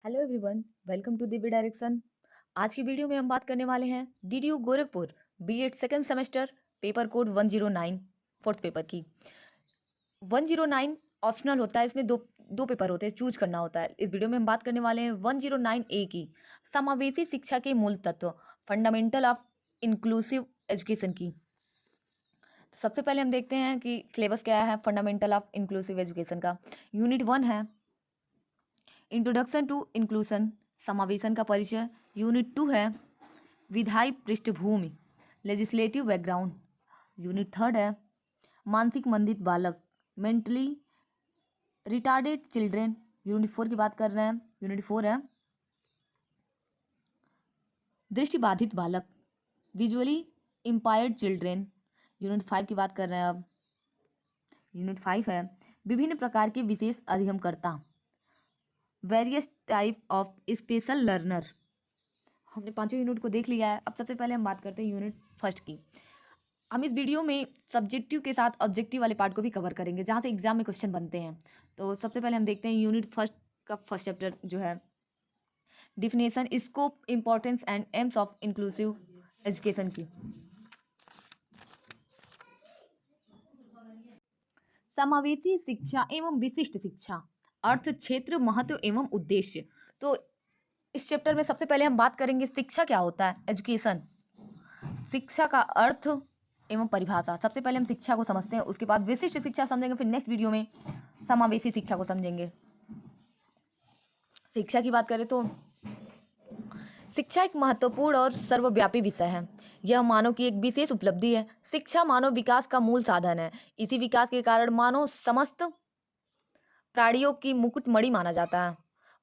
Hello everyone, welcome to Divya direction. आज की video में हम बात करने वाले हैं DDU Gorakhpur BEd second semester paper code 109 fourth paper की। 109 ऑप्शनल होता है, इसमें दो दो पेपर होते हैं, चूज करना होता है। इस वीडियो में हम बात करने वाले हैं 109 ए की, समावेशी शिक्षा के मूल तत्व, फंडामेंटल ऑफ इंक्लूसिव एजुकेशन की। तो सबसे पहले हम देखते हैं कि सिलेबस क्या है फंडामेंटल ऑफ इंक्लूसिव एजुकेशन का। यूनिट 1 है इंट्रोडक्शन टू इंक्लूसन, समावेशन का परिचय। यूनिट 2 है विधायी पृष्ठभूमि, लेजिस्लेटिव बैकग्राउंड। यूनिट 3 है मानसिक मंदित बालक, मेंटली रिटार्डेड चिल्ड्रेन। यूनिट 4 की बात कर रहे हैं। यूनिट 4 है दृष्टिबाधित बालक, विजुअली इम्पायर्ड चिल्ड्रेन। यूनिट 5 की बात कर रहे हैं अब। यूनिट 5 है विभिन्न प्रकार के विशेष अधिगमकर्ता, various type of special learner. हमने पांचों यूनिट को देख लिया है। अब सबसे पहले हम बात करते हैं यूनिट फर्स्ट की। हम इस वीडियो में सब्जेक्टिव के साथ ऑब्जेक्टिव वाले पार्ट को भी कवर करेंगे, जहाँ से एग्जाम में क्वेश्चन बनते हैं। तो सबसे पहले हम देखते हैं यूनिट फर्स्ट का फर्स्ट चैप्टर जो है definition, scope, importance and AIIMS of inclusive education की। समावेशी शिक्षा एवं विशिष्ट शिक्षा, अर्थ, क्षेत्र, महत्व एवं उद्देश्य। तो इस चैप्टर में सबसे पहले हम बात करेंगे शिक्षा क्या होता है, एजुकेशन, शिक्षा का अर्थ एवं परिभाषा। सबसे पहले हम शिक्षा को समझते हैं, उसके बाद विशिष्ट शिक्षा समझेंगे, फिर नेक्स्ट वीडियो में समावेशी शिक्षा को समझेंगे। शिक्षा की बात करें तो शिक्षा एक महत्वपूर्ण और सर्वव्यापी विषय है। यह मानव की एक विशेष उपलब्धि है। शिक्षा मानव विकास का मूल साधन है। इसी विकास के कारण मानव समस्त प्राणियों की मुकुटमणि माना जाता है।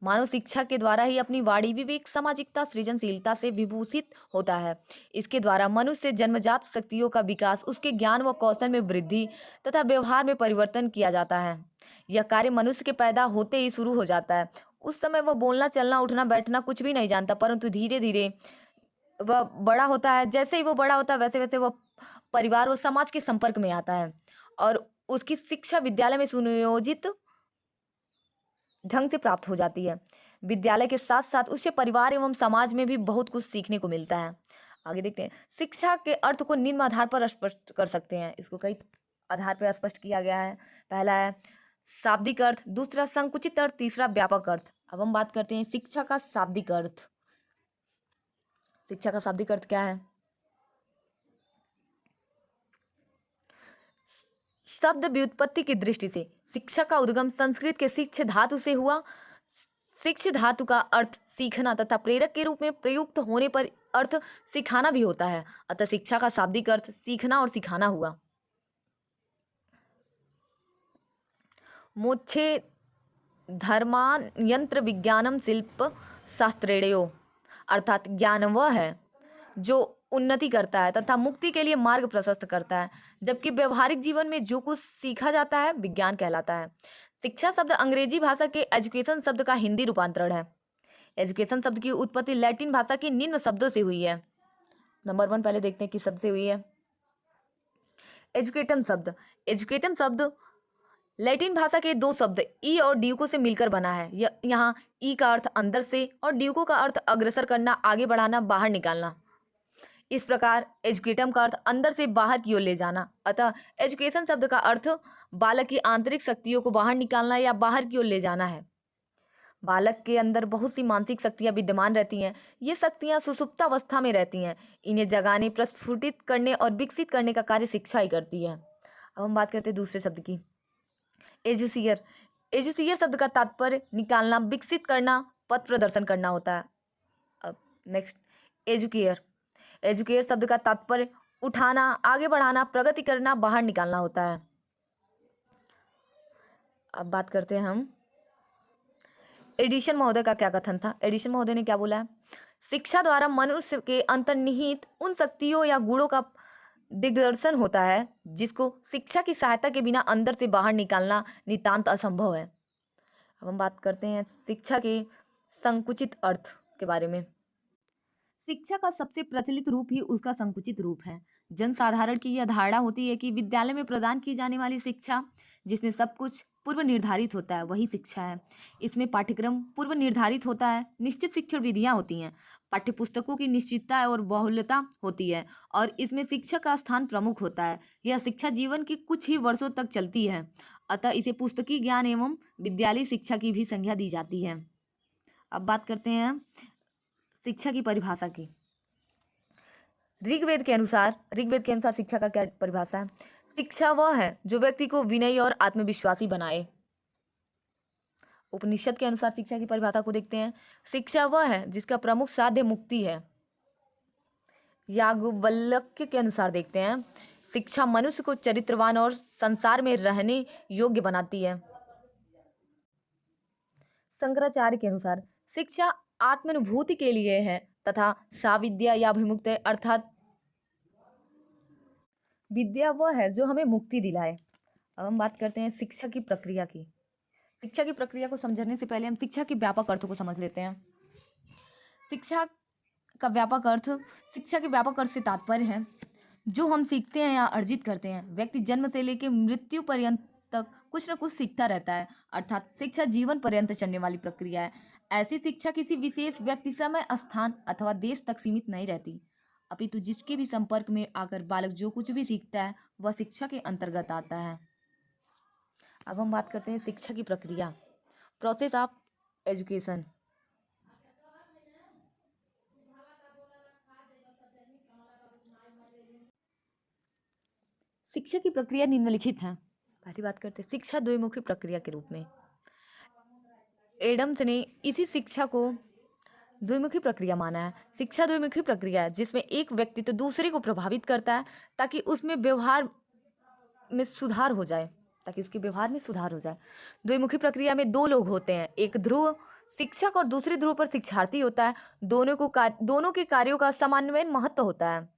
मानव शिक्षा के द्वारा ही अपनी वाणी, विवेक, सामाजिकता, सृजनशीलता से विभूषित होता है। इसके द्वारा मनुष्य जन्मजात शक्तियों का विकास, उसके ज्ञान व कौशल में वृद्धि तथा व्यवहार में परिवर्तन किया जाता है। यह कार्य मनुष्य के पैदा होते ही शुरू हो जाता है। उस समय वह बोलना, चलना, उठना, बैठना कुछ भी नहीं जानता, परंतु धीरे धीरे वह बड़ा होता है। जैसे ही वो बड़ा होता है वैसे वैसे वह परिवार व समाज के संपर्क में आता है और उसकी शिक्षा विद्यालय में सुनियोजित ढंग से प्राप्त हो जाती है। विद्यालय के साथ साथ उससे परिवार एवं समाज में भी बहुत कुछ सीखने को मिलता है। आगे देखते हैं। शिक्षा के अर्थ को निम्न आधार पर स्पष्ट कर सकते हैं। इसको कई आधार पर स्पष्ट किया गया है। पहला है शाब्दिक अर्थ, दूसरा संकुचित अर्थ, तीसरा व्यापक अर्थ। अब हम बात करते हैं शिक्षा का शाब्दिक अर्थ। शिक्षा का शाब्दिक अर्थ क्या है? शब्द व्युत्पत्ति की दृष्टि से शिक्षा का उद्गम संस्कृत के शिक्ष धातु से हुआ। शिक्ष धातु का अर्थ सीखना तथा प्रेरक के रूप में प्रयुक्त होने पर अर्थ सिखाना भी होता है। अतः शिक्षा का शाब्दिक अर्थ सीखना और सिखाना हुआ। मोक्षे धर्मान यंत्र विज्ञानम शिल्प शास्त्रेणयो, अर्थात ज्ञान वह है जो उन्नति करता है तथा मुक्ति के लिए मार्ग प्रशस्त करता है, जबकि व्यवहारिक जीवन में जो कुछ सीखा जाता है विज्ञान कहलाता है। शिक्षा शब्द अंग्रेजी भाषा के एजुकेशन शब्द का हिंदी रूपांतरण है। एजुकेशन शब्द की उत्पत्ति लैटिन भाषा के निम्न शब्दों से हुई है। नंबर 1 पहले देखते हैं किस शब्द से हुई है। एजुकेटम शब्द। एजुकेटम शब्द लैटिन भाषा के दो शब्द ई और ड्यूको से मिलकर बना है। यहाँ ई का अर्थ अंदर से और ड्यूको का अर्थ अग्रसर करना, आगे बढ़ाना, बाहर निकालना। इस प्रकार एजुकेटम का अर्थ अंदर से बाहर की ओर ले जाना। अतः एजुकेशन शब्द का अर्थ बालक की आंतरिक शक्तियों को बाहर निकालना या बाहर की ओर ले जाना है। बालक के अंदर बहुत सी मानसिक शक्तियां विद्यमान रहती हैं। ये शक्तियां सुसुप्तावस्था में रहती हैं। इन्हें जगाने, प्रस्फुटित करने और विकसित करने का कार्य शिक्षा ही करती है। अब हम बात करते हैं दूसरे शब्द की, एजुसियर। एजुसियर शब्द का तात्पर्य निकालना, विकसित करना, पथ प्रदर्शन करना होता है। अब नेक्स्ट एजुकेयर। एजुकेयर शब्द का तात्पर्य उठाना, आगे बढ़ाना, प्रगति करना, बाहर निकालना होता है। अब बात करते हैं हम एडिशन महोदय का क्या कथन था। एडिशन महोदय ने क्या बोला है? शिक्षा द्वारा मनुष्य के अंतर्निहित उन शक्तियों या गुणों का दिग्दर्शन होता है जिसको शिक्षा की सहायता के बिना अंदर से बाहर निकालना नितांत असंभव है। अब हम बात करते हैं शिक्षा के संकुचित अर्थ के बारे में। शिक्षा का सबसे प्रचलित रूप ही उसका संकुचित रूप है। जनसाधारण की यह धारणा होती है कि विद्यालय में प्रदान की जाने वाली शिक्षा जिसमें सब कुछ पूर्व निर्धारित होता है, वही शिक्षा है। इसमें पाठ्यक्रम पूर्व निर्धारित होता है, निश्चित शिक्षण विधियां होती हैं, पाठ्यपुस्तकों की निश्चितता और बहुलता होती है और इसमें शिक्षक का स्थान प्रमुख होता है। यह शिक्षा जीवन की कुछ ही वर्षों तक चलती है, अतः इसे पुस्तकीय ज्ञान एवं विद्यालय शिक्षा की भी संज्ञा दी जाती है। अब बात करते हैं शिक्षा की परिभाषा की। ऋग्वेद के अनुसार शिक्षा का क्या परिभाषा है? शिक्षा वह है जो व्यक्ति को विनयी और आत्मविश्वासी बनाए। उपनिषद के अनुसार शिक्षा की परिभाषा को देखते हैं। शिक्षा वह है जिसका प्रमुख साध्य मुक्ति है। याज्ञवल्क्य के अनुसार देखते हैं, शिक्षा मनुष्य को चरित्रवान और संसार में रहने योग्य बनाती है। शंकराचार्य के अनुसार शिक्षा आत्मानुभूति के लिए है तथा साविद्या या अभिमुक्त है, अर्थात विद्या वह है जो हमें मुक्ति दिलाए। अब हम बात करते हैं शिक्षा की प्रक्रिया की। शिक्षा की प्रक्रिया को समझने से पहले हम शिक्षा के व्यापक अर्थों को समझ लेते हैं। शिक्षा के व्यापक अर्थ से तात्पर्य है जो हम सीखते हैं या अर्जित करते हैं। व्यक्ति जन्म से लेकर मृत्यु पर्यंत तक कुछ न कुछ सीखता रहता है, अर्थात शिक्षा जीवन पर्यंत चलने वाली प्रक्रिया है। ऐसी शिक्षा किसी विशेष व्यक्ति, समय, स्थान अथवा देश तक सीमित नहीं रहती, अपितु जिसके भी संपर्क में आकर बालक जो कुछ भी सीखता है वह शिक्षा के अंतर्गत आता है। अब हम बात करते हैं शिक्षा की प्रक्रिया, प्रोसेस ऑफ एजुकेशन। शिक्षा की प्रक्रिया निम्नलिखित है। पहली बात करते हैं शिक्षा द्विमुखी प्रक्रिया के रूप में। एडम्स ने इसी शिक्षा को द्विमुखी प्रक्रिया माना है। शिक्षा द्विमुखी प्रक्रिया है जिसमें एक व्यक्ति तो दूसरे को प्रभावित करता है ताकि उसके व्यवहार में सुधार हो जाए। द्विमुखी प्रक्रिया में दो लोग होते हैं, एक ध्रुव शिक्षक और दूसरे ध्रुव पर शिक्षार्थी होता है। दोनों के कार्यों का समन्वय महत्व होता है।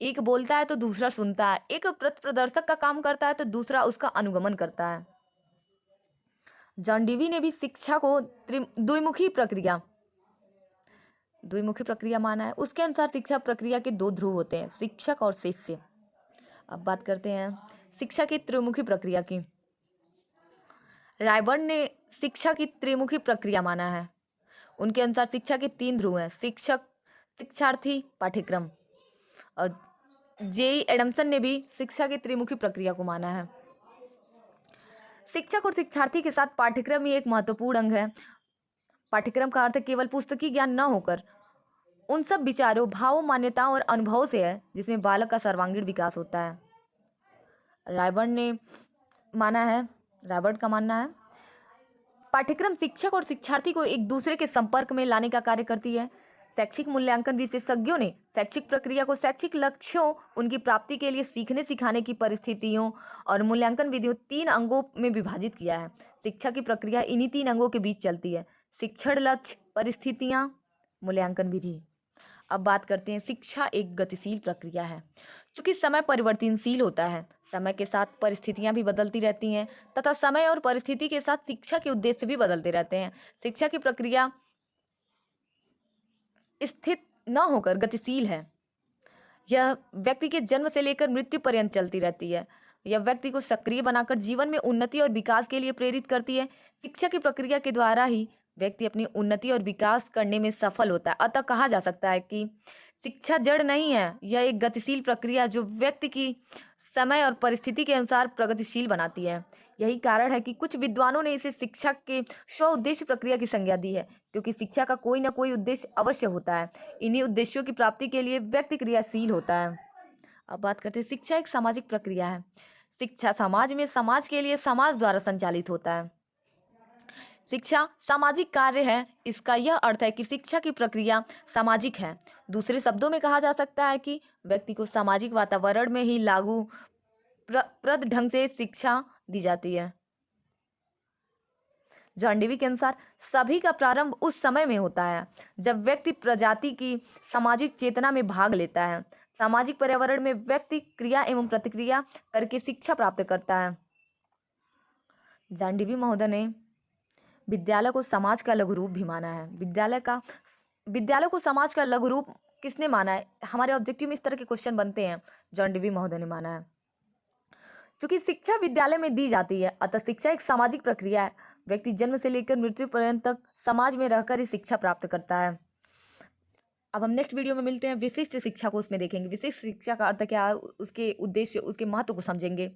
एक बोलता है तो दूसरा सुनता है, एक पथ प्रदर्शक का काम करता है तो दूसरा उसका अनुगमन करता है। जॉन डीवी ने भी शिक्षा को द्विमुखी प्रक्रिया माना है। उसके अनुसार शिक्षा प्रक्रिया के दो ध्रुव होते हैं, शिक्षक और शिष्य। अब बात करते हैं शिक्षा की त्रिमुखी प्रक्रिया की। रायबर्न ने शिक्षा की त्रिमुखी प्रक्रिया माना है। उनके अनुसार शिक्षा के तीन ध्रुव हैं, शिक्षक, शिक्षार्थी, पाठ्यक्रम। और जे एडमसन ने भी शिक्षा की त्रिमुखी प्रक्रिया को माना है। शिक्षक और शिक्षार्थी के साथ पाठ्यक्रम ही एक महत्वपूर्ण अंग है। पाठ्यक्रम का अर्थ केवल पुस्तकीय ज्ञान न होकर उन सब विचारों, भावों, मान्यताओं और अनुभवों से है जिसमें बालक का सर्वांगीण विकास होता है। रायबर्न का मानना है पाठ्यक्रम शिक्षक और शिक्षार्थी को एक दूसरे के संपर्क में लाने का कार्य करती है। शैक्षिक मूल्यांकन विशेषज्ञों ने शैक्षिक प्रक्रिया को शैक्षिक लक्ष्यों, उनकी प्राप्ति के लिए सीखने सिखाने की परिस्थितियों और मूल्यांकन विधियों, तीन अंगों में विभाजित किया है। शिक्षा की प्रक्रिया इन्हीं तीन अंगों के बीच चलती है, शिक्षण लक्ष्य, परिस्थितियाँ, मूल्यांकन विधि। अब बात करते हैं शिक्षा एक गतिशील प्रक्रिया है। चूँकि समय परिवर्तनशील होता है, समय के साथ परिस्थितियां भी बदलती रहती हैं तथा समय और परिस्थिति के साथ शिक्षा के उद्देश्य भी बदलते रहते हैं। शिक्षा की प्रक्रिया स्थिर न होकर गतिशील है। यह व्यक्ति के जन्म से लेकर मृत्यु पर्यंत चलती रहती है। यह व्यक्ति को सक्रिय बनाकर जीवन में उन्नति और विकास के लिए प्रेरित करती है। शिक्षा की प्रक्रिया के द्वारा ही व्यक्ति अपनी उन्नति और विकास करने में सफल होता है। अतः कहा जा सकता है कि शिक्षा जड़ नहीं है, यह एक गतिशील प्रक्रिया जो व्यक्ति की समय और परिस्थिति के अनुसार प्रगतिशील बनाती है। यही कारण है कि कुछ विद्वानों ने इसे शिक्षा के स्व उद्देश्य प्रक्रिया की संज्ञा दी है, क्योंकि शिक्षा का कोई ना कोई उद्देश्य अवश्य होता है। इन्हीं उद्देश्यों की प्राप्ति के लिए व्यक्ति क्रियाशील होता है। अब बात करते हैं शिक्षा एक सामाजिक प्रक्रिया है। शिक्षा समाज में समाज के लिए समाज द्वारा संचालित होता है। शिक्षा सामाजिक कार्य है। इसका यह अर्थ है कि शिक्षा की प्रक्रिया सामाजिक है। दूसरे शब्दों में कहा जा सकता है कि व्यक्ति को सामाजिक वातावरण में ही लागू प्रद ढंग से शिक्षा दी जाती है। जॉन डीवी के अनुसार सभी का प्रारंभ उस समय में होता है जब व्यक्ति प्रजाति की सामाजिक चेतना में भाग लेता है। सामाजिक पर्यावरण में व्यक्ति क्रिया एवं प्रतिक्रिया करके शिक्षा प्राप्त करता है। जॉन डीवी महोदय ने विद्यालय को समाज का लघु रूप भी माना है। विद्यालय को समाज का लघु रूप किसने माना है? हमारे ऑब्जेक्टिव में इस तरह के क्वेश्चन बनते हैं। जॉन डीवी महोदय ने माना है। क्योंकि शिक्षा विद्यालय में दी जाती है, अतः शिक्षा एक सामाजिक प्रक्रिया है। व्यक्ति जन्म से लेकर मृत्यु पर्यंत तक समाज में रहकर ही शिक्षा प्राप्त करता है। अब हम नेक्स्ट वीडियो में मिलते हैं, विशिष्ट शिक्षा को उसमें देखेंगे। विशिष्ट शिक्षा का अर्थ क्या है, उसके उद्देश्य, उसके महत्व को समझेंगे।